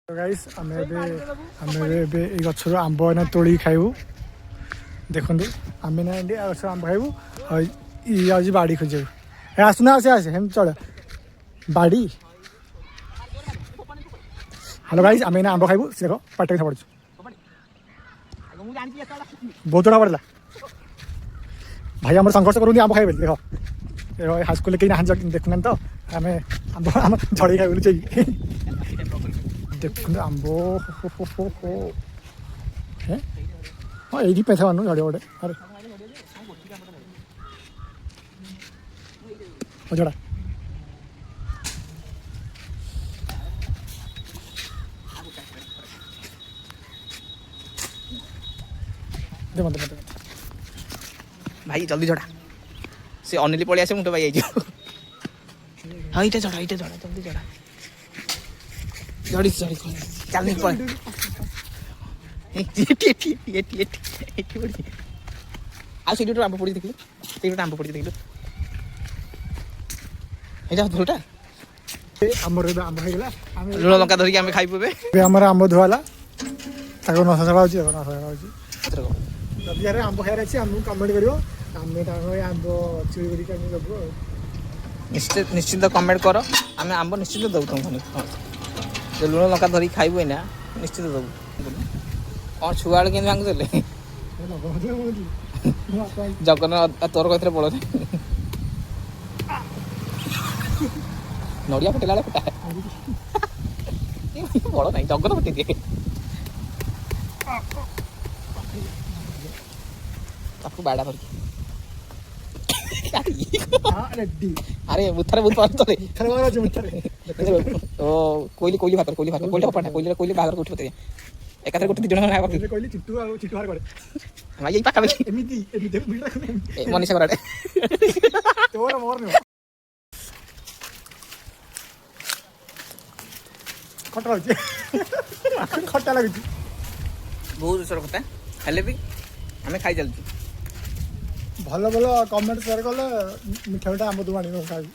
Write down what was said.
तो गाइस आमे गछर आंब एना तोड़ी खाइबू देखु आम ना गछर आंब खाइबू ये बाड़ी खोज आसना आसे आसे हम चल बाड़ी। हेलो गाइस आम ना आंब खाइबू देख पाटे पड़ू बहुत जोड़ा पड़ा भाई आम संघर्ष करूँ आंब खाइबे देख हाईस्कूल कहीं ना देखुना तो आम आम झड़े खाइबू चाहिए देखो आंब हाँ ये पैसा मानू झड़े गोटे अरे झड़ा भाई जल्दी झड़ा से अनिल पलि आसे मुझे भाई हाँ ये झड़ा जल्दी झड़ा झड़ी झड़ी चल नहीं पड़े आ से आंब पड़ी देखिलु से आंब पड़ी देखिलु एटा धोटा आमर आंब होइगला लुण लंका धरिक आम खाइबे बे आमर आंब धुआला ताको नसा सभा होची नसा सभा होची जब यार आंब खाइरा छी हमहु कमेंट करियो आमे ताको आंब चुरी करी कानी दबो निश्चित कमेंट करो आम आंब निश्चित दउ तुम जो लुण लंका धरिक खाइबे ना निश्चित दउ कौन छुआड़ के भांग देले जगन तोर कथरे पड़ो नड़िया फुटेला फुटा बड़ ना जगन फुटे दिए बाड़ा धर अरे मुथारे बहुत पार तले ओ कोइली भाकर कोइली भाकर उठते एकाथरे गोटे दिजण ना कोइली चिट्टू आ चिट्टू हार करे भाई यही पाका एमिति मनीषा कराडे तोर मोर न खट्टा लगे बहुत दूसर कथा हेले भी आम खाई चलती भल भल कमेंट शेयर कले मिठा मिठा आंब तू आनी खाइबू